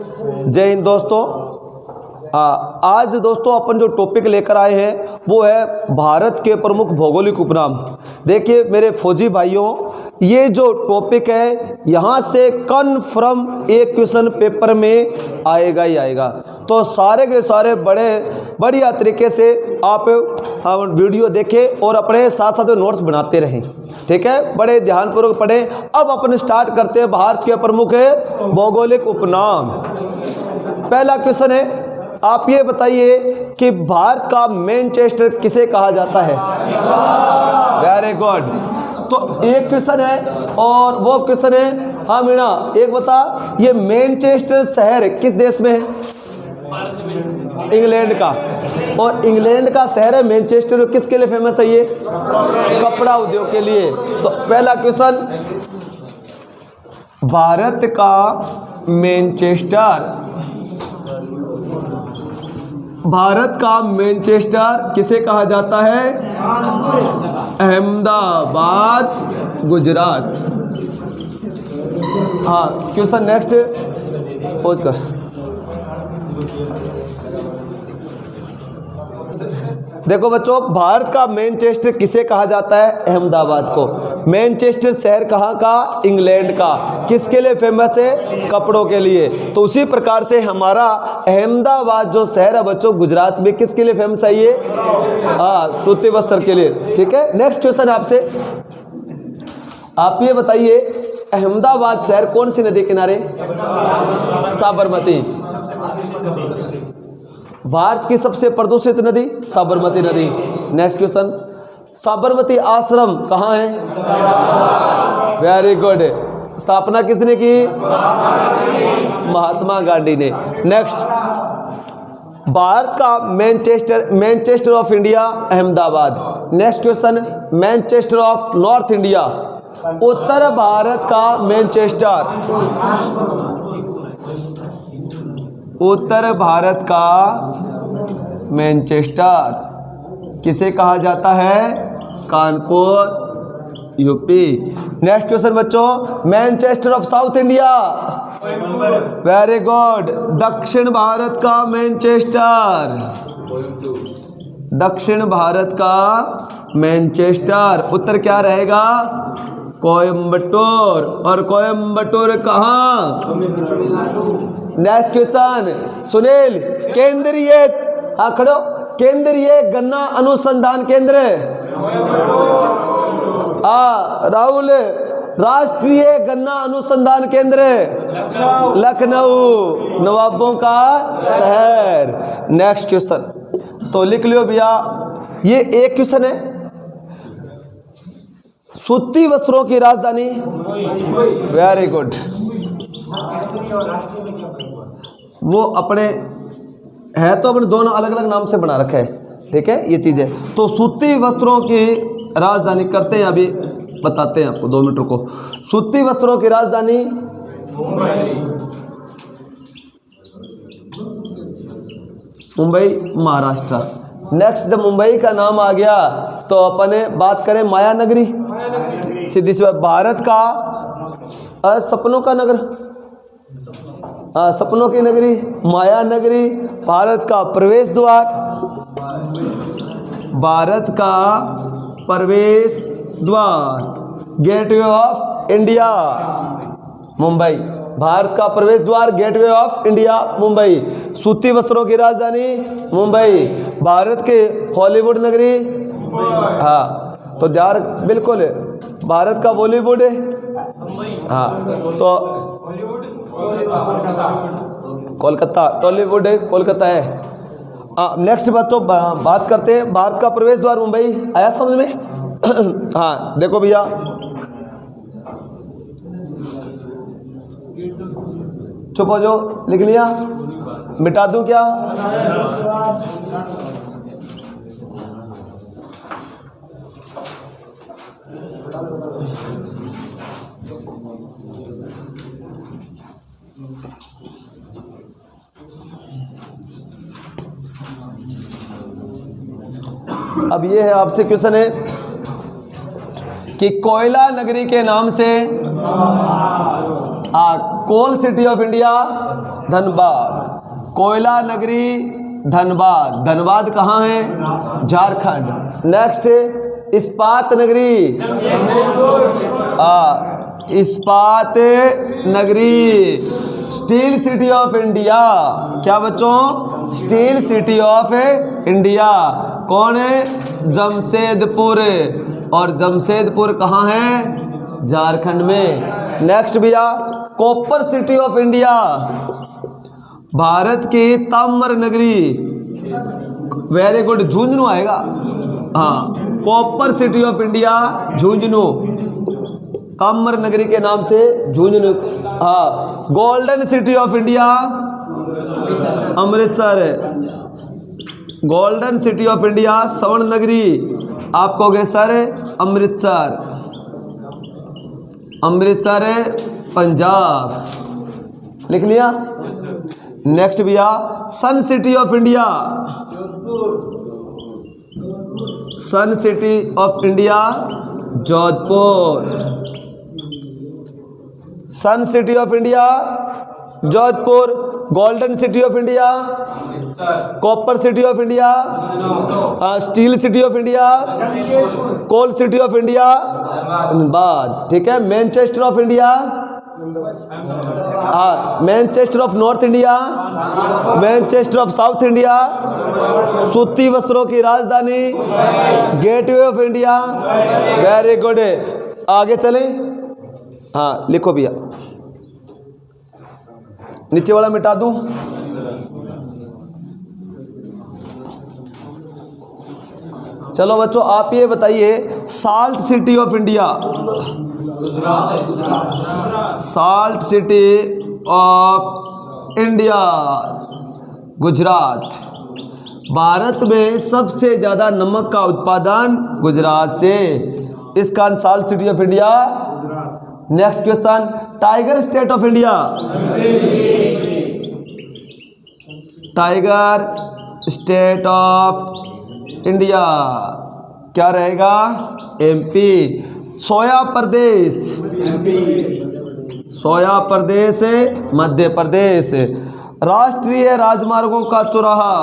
जय हिंद दोस्तों। आज दोस्तों अपन जो टॉपिक लेकर आए हैं वो है भारत के प्रमुख भौगोलिक उपनाम। देखिए मेरे फौजी भाइयों, ये जो टॉपिक है यहाँ से कन्फर्म एक क्वेश्चन पेपर में आएगा ही आएगा। तो सारे के सारे बढ़िया तरीके से आप वीडियो देखें और अपने साथ साथ नोट्स बनाते रहें, ठीक है। बड़े ध्यानपूर्वक पढ़ें। अब अपन स्टार्ट करते हैं भारत के प्रमुख भौगोलिक उपनाम। पहला क्वेश्चन है, आप ये बताइए कि भारत का मैनचेस्टर किसे कहा जाता है। Very good. तो एक क्वेश्चन है और वो क्वेश्चन है, हाँ मीणा एक बता, ये मैनचेस्टर शहर किस देश में है। इंग्लैंड का। और इंग्लैंड का शहर है मैनचेस्टर, किसके लिए फेमस है ये, कपड़ा उद्योग के लिए। तो पहला क्वेश्चन, भारत का मैनचेस्टर किसे कहा जाता है। अहमदाबाद, गुजरात। हाँ क्वेश्चन नेक्स्ट, पहुंच कर। देखो बच्चों, भारत का मैनचेस्टर किसे कहा जाता है, अहमदाबाद को। मैनचेस्टर शहर कहाँ का, इंग्लैंड का। किसके लिए फेमस है, कपड़ों के लिए। तो उसी प्रकार से हमारा अहमदाबाद जो शहर है बच्चों गुजरात में, किसके लिए फेमस है ये, सूती वस्त्र के लिए, ठीक है। नेक्स्ट क्वेश्चन आपसे, आप ये बताइए अहमदाबाद शहर कौन सी नदी किनारे, साबरमती। भारत की सबसे प्रदूषित नदी साबरमती नदी। नेक्स्ट क्वेश्चन, साबरमती आश्रम कहाँ है। Very good. स्थापना किसने की, महात्मा गांधी ने। नेक्स्ट, भारत का Manchester of India Ahmedabad. Next question, Manchester of north India, उत्तर भारत का मैनचेस्टर, उत्तर भारत का मैनचेस्टर किसे कहा जाता है, कानपुर, यूपी। नेक्स्ट क्वेश्चन बच्चों, Manchester of south India, very good, दक्षिण भारत का मैनचेस्टर, दक्षिण भारत का मैनचेस्टर, उत्तर क्या रहेगा, कोयम्बटूर। और कोयम्बटूर कहाँ, नेक्स्ट क्वेश्चन सुनील, केंद्रीय, हाँ खड़ो, केंद्रीय गन्ना अनुसंधान केंद्र, राहुल, राष्ट्रीय गन्ना अनुसंधान केंद्र, लखनऊ, नवाबों का शहर। नेक्स्ट क्वेश्चन तो लिख लियो भैया, ये एक क्वेश्चन है, सूती वस्त्रों की राजधानी, वेरी गुड। वो अपने है तो अपने दोनों अलग अलग नाम से बना रखा है, ठीक है, ये चीज़ है। तो सूती वस्त्रों की राजधानी करते हैं, अभी बताते हैं आपको, 2 मिनट रुको। सूती वस्त्रों की राजधानी मुंबई, महाराष्ट्र। नेक्स्ट, जब मुंबई का नाम आ गया तो अपने बात करें माया नगरी, सीधी सी बात, भारत का सपनों का नगर, सपनों की नगरी माया नगरी, भारत का प्रवेश द्वार, भारत का प्रवेश द्वार, gateway of India, Mumbai, Bharat का प्रवेश द्वार, गेटवे ऑफ इंडिया, मुंबई। सूती वस्त्रों की राजधानी मुंबई, भारत के हॉलीवुड नगरी, हाँ तो ध्यान बिल्कुल, भारत का बॉलीवुड है, हाँ तो कोलकाता, टॉलीवुड है, कोलकाता है। नेक्स्ट बात तो बात करते हैं, भारत का प्रवेश द्वार मुंबई, आया समझ में। हाँ देखो भैया, चुप हो जाओ, लिख लिया, मिटा दूं क्या, अब ये है आपसे क्वेश्चन है कि कोयला नगरी के नाम से कोल सिटी ऑफ इंडिया धनबाद। कोयला नगरी धनबाद। धनबाद कहाँ है? झारखंड। नेक्स्ट इस्पात नगरी, इस्पात नगरी। स्टील सिटी ऑफ इंडिया, क्या बच्चों? Steel city of India. कौन है? जमशेदपुर। और जमशेदपुर कहाँ है? झारखंड में। नेक्स्ट भैया copper city of India, Bharat की ताम्र नगरी। वेरी गुड, झुंझुनू आएगा। हाँ, copper city of India Jhunjhunu, ताम्र नगरी के नाम से झुंझुनू। हाँ, golden city of India Amritsar. Golden city of India स्वर्ण नगरी, आप कहोगे सर अमृतसर। अमृतसर पंजाब, लिख लिया। नेक्स्ट भैया sun city of India, sun city of India Jodhpur. Sun city of India Jodhpur. Golden city of India, copper city of India, steel city of India, coal city of India Dhanbad. ठीक है, Manchester of India, Manchester of north India, Manchester of south India, सूती वस्त्रों की राजधानी, gateway of India. Very good, आगे चलें। हाँ लिखो भैया, नीचे वाला मिटा दूं। चलो बच्चों आप ये बताइए, salt city of India, salt city of India Gujarat. Bharat में सबसे ज्यादा नमक का उत्पादन गुजरात से, इस कारण salt city of India. Next question, tiger state of India, tiger state of India क्या रहेगा? एमपी। सोया प्रदेश, सोया प्रदेश मध्य प्रदेश। राष्ट्रीय राजमार्गों का चौराहा,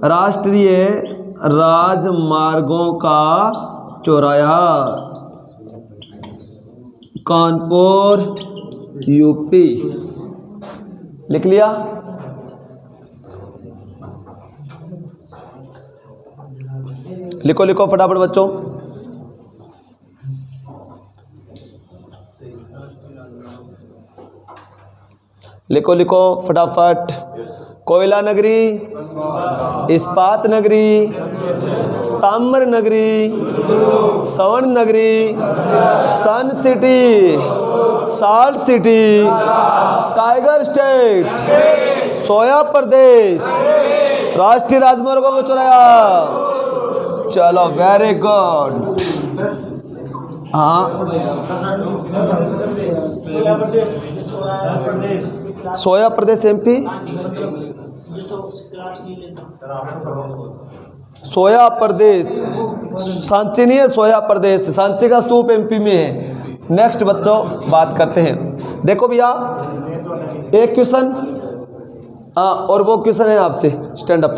राष्ट्रीय राजमार्गों का चौराहा कानपुर यूपी। लिख लिया। लिखो लिखो फटाफट बच्चों। लिखो लिखो फटाफट। कोयला नगरी, इस्पात नगरी, ताम्र नगरी, स्वर्ण नगरी, sun city, salt city, tiger state, soya प्रदेश, राष्ट्रीय राजमार्गों को चौराहा। चलो वेरी गुड। हाँ, सोया प्रदेश एमपी, सोया प्रदेश सांची नहीं है, सोया प्रदेश, सांची का स्तूप एमपी में है। नेक्स्ट बच्चों बात करते हैं। देखो भैया एक क्वेश्चन और वो क्वेश्चन है आपसे, स्टैंड अप।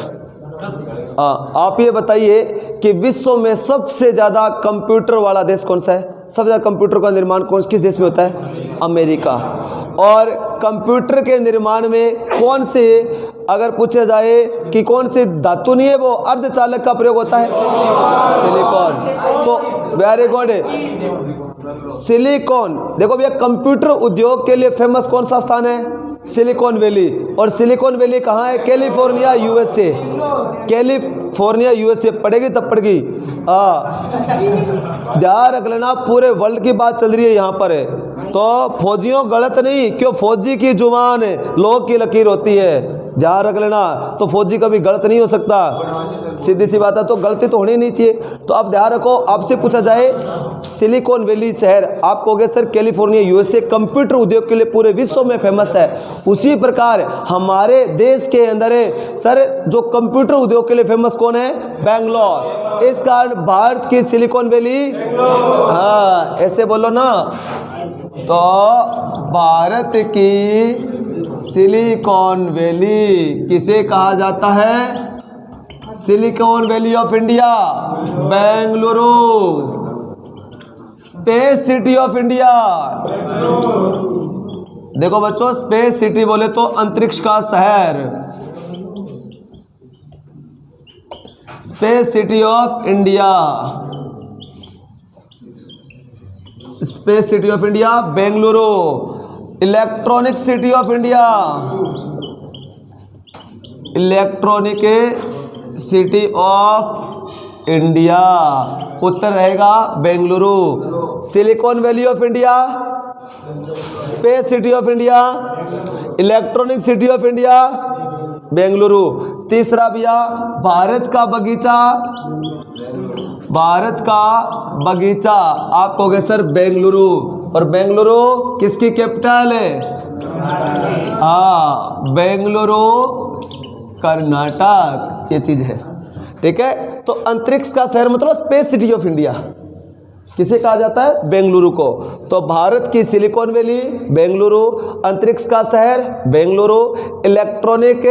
आप ये बताइए कि विश्व में सबसे ज़्यादा कंप्यूटर वाला देश कौन सा है? सबसे ज़्यादा कंप्यूटर का निर्माण किस देश में होता है? अमेरिका। और कंप्यूटर के निर्माण में कौन से, अगर पूछा जाए कि कौन से धातु नहीं है वो अर्धचालक का प्रयोग होता है? सिलिकॉन। तो वेरी गुड, सिलिकॉन। देखो भैया कंप्यूटर उद्योग के लिए फेमस कौन सा स्थान है? Silicon valley. और सिलिकॉन वैली कहाँ है? California USA. कैलिफोर्निया यूएसए पड़ेगी तब पड़ेगी। ध्यान रख लेना, पूरे वर्ल्ड की बात चल रही है यहाँ पर है, तो फौजियों गलत नहीं, क्यों? फौजी की जुबान है, लोग की लकीर होती है, ध्यान रख लेना। तो फौजी कभी गलत नहीं हो सकता, सीधी सी बात है, तो गलती तो होनी नहीं चाहिए। तो आप ध्यान रखो, आपसे पूछा जाए सिलिकॉन वैली शहर, आप कहोगे सर कैलिफोर्निया यूएसए कंप्यूटर उद्योग के लिए पूरे विश्व में फेमस है। उसी प्रकार हमारे देश के अंदर है सर जो कंप्यूटर उद्योग के लिए फेमस कौन है? बेंगलोर। इस कारण भारत की सिलिकॉन वैली, हाँ ऐसे बोलो ना, तो भारत की सिलिकॉन वैली किसे कहा जाता है? Silicon Valley of India Bengaluru. Space city of India, देखो बच्चों, स्पेस सिटी बोले तो अंतरिक्ष का शहर, space city of India, space city of India Bengaluru. Electronic city of India, electronic city of India, उत्तर रहेगा Bengaluru. Silicon Valley of India, space city of India, electronic city of India Bengaluru. तीसरा भैया भारत का बगीचा, भारत का बगीचा आप कहोगे सर बेंगलुरु, और बेंगलुरु किसकी कैपिटल है? हाँ, बेंगलुरु कर्नाटक, ये चीज है। ठीक है, तो अंतरिक्ष का शहर मतलब स्पेस सिटी ऑफ इंडिया किसे कहा जाता है? बेंगलुरु को। तो भारत की सिलिकॉन वैली बेंगलुरु, अंतरिक्ष का शहर बेंगलुरु, इलेक्ट्रॉनिक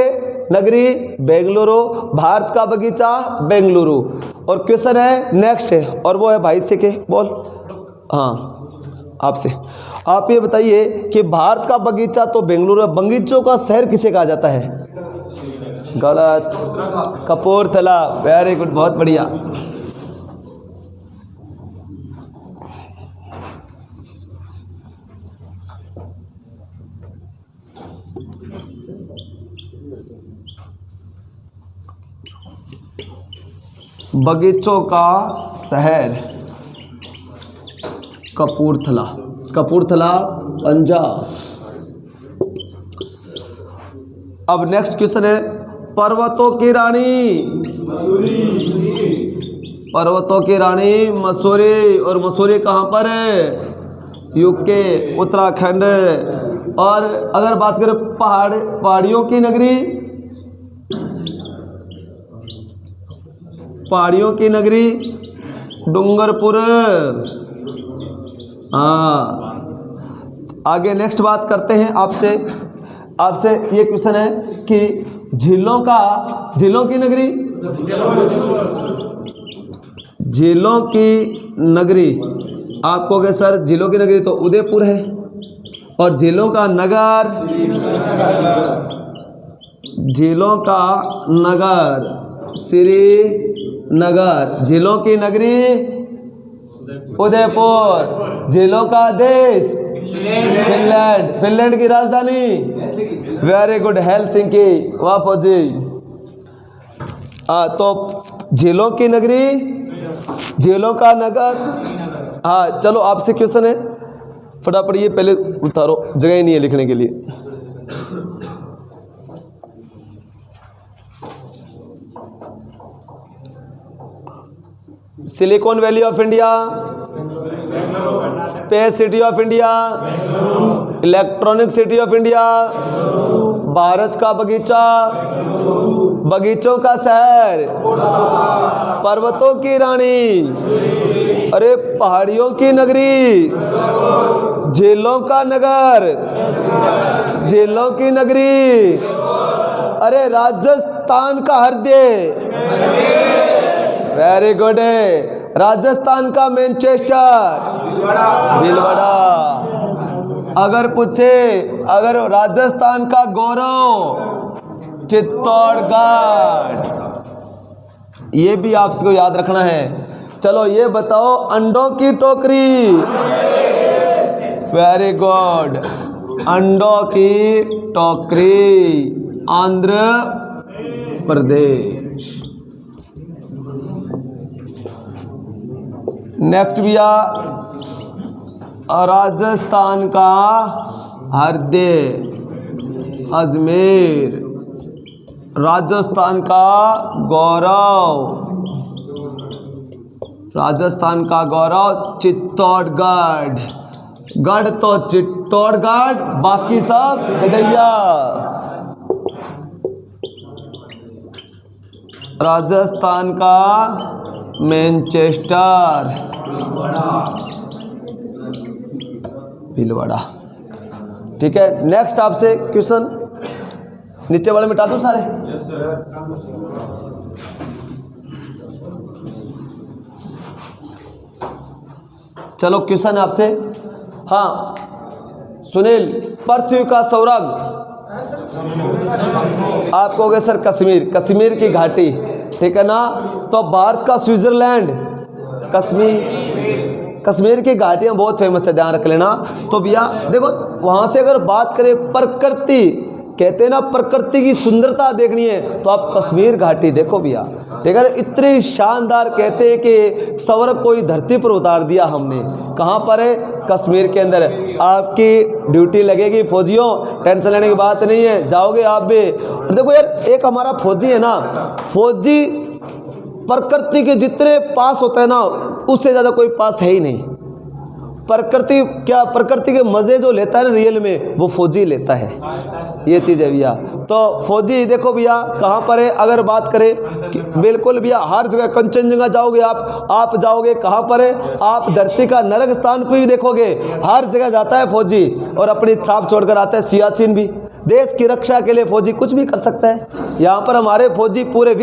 नगरी बेंगलुरु, भारत का बगीचा बेंगलुरु। और क्वेश्चन है नेक्स्ट है, और वो है भाई से के बोल, हाँ आपसे, आप ये बताइए कि भारत का बगीचा तो बेंगलुरु है, बगीचों का शहर किसे कहा जाता है? गलत, कपूरथला। वेरी गुड, बहुत बढ़िया। बगीचों का शहर कपूरथला, कपूरथला पंजाब। अब नेक्स्ट क्वेश्चन है पर्वतों की रानी, पर्वतों की रानी मसूरी, और मसूरी कहाँ पर है? यूके, उत्तराखंड। और अगर बात करें पहाड़ियों की नगरी, पहाड़ियों की नगरी डूंगरपुर। हाँ, आगे नेक्स्ट बात करते हैं आपसे, आपसे ये क्वेश्चन है कि झीलों की नगरी, झीलों की नगरी आप कहोगे सर झीलों की नगरी तो उदयपुर है, और झीलों का नगर, झीलों का नगर श्रीनगर, झीलों की नगरी उदयपुर, झीलों का देश फिनलैंड, फिनलैंड की राजधानी वेरी गुड हेलसिंकी। वाह फौजी। तो झीलों की नगरी, झीलों का नगर। हाँ चलो आपसे क्वेश्चन है, फटाफट ये पहले उतारो, जगह ही नहीं है लिखने के लिए। Silicon Valley of India, space city of India, electronic city of India, Bharat का बगीचा, बगीचों का शहर, पर्वतों की रानी, अरे पहाड़ियों की नगरी, झीलों का नगर, झीलों की नगरी, अरे राजस्थान का हृदय, वेरी गुड है, राजस्थान का मैनचेस्टर, भीलवाड़ा। अगर पूछे, अगर राजस्थान का गौरव चित्तौड़गढ़, ये भी आपको याद रखना है। चलो ये बताओ अंडों की टोकरी, वेरी गुड, अंडों की टोकरी आंध्र प्रदेश। नेक्स्ट भैया राजस्थान का हृदय अजमेर, राजस्थान का गौरव, राजस्थान का गौरव चित्तौड़गढ़, गढ़ तो चित्तौड़गढ़, बाकी सब गदैया। राजस्थान का मैनचेस्टर, भीलवाड़ा। ठीक है, नेक्स्ट आपसे क्वेश्चन, नीचे वाले मिटा दूं सारे? चलो क्वेश्चन आपसे, हाँ सुनील, पृथ्वी का सौरग, आप कहोगे सर कश्मीर, कश्मीर की घाटी, ठीक है ना। तो भारत का स्विट्जरलैंड, कश्मीर, कश्मीर की घाटियां बहुत फेमस है, ध्यान रख लेना। तो भैया देखो, वहां से अगर बात करें प्रकृति, कहते हैं ना प्रकृति की सुंदरता देखनी है तो आप कश्मीर घाटी देखो भैया, ठीक है। इतनी शानदार, कहते हैं कि सौरभ को ही धरती पर उतार दिया हमने, कहाँ पर है? कश्मीर के अंदर। आपकी ड्यूटी लगेगी फौजियों, टेंशन लेने की बात नहीं है, जाओगे आप भी। देखो यार, एक हमारा फौजी है ना, फौजी प्रकृति के जितने पास होता है ना, उससे ज़्यादा कोई पास है ही नहीं। प्रकृति क्या, प्रकृति के मज़े जो लेता है ना रियल में, वो फौजी लेता है, ये चीज़ है भैया। तो फौजी देखो भैया कहाँ पर है, अगर बात करें, बिल्कुल भैया हर जगह, कंचनजंगा जाओगे आप जाओगे कहाँ पर है? आप धरती का नरक स्थान पर भी देखोगे, हर जगह जाता है फौजी और अपनी छाप छोड़कर आता है। सियाचिन भी, देश की रक्षा के लिए फौजी कुछ भी कर सकता है। यहाँ पर हमारे फौजी पूरे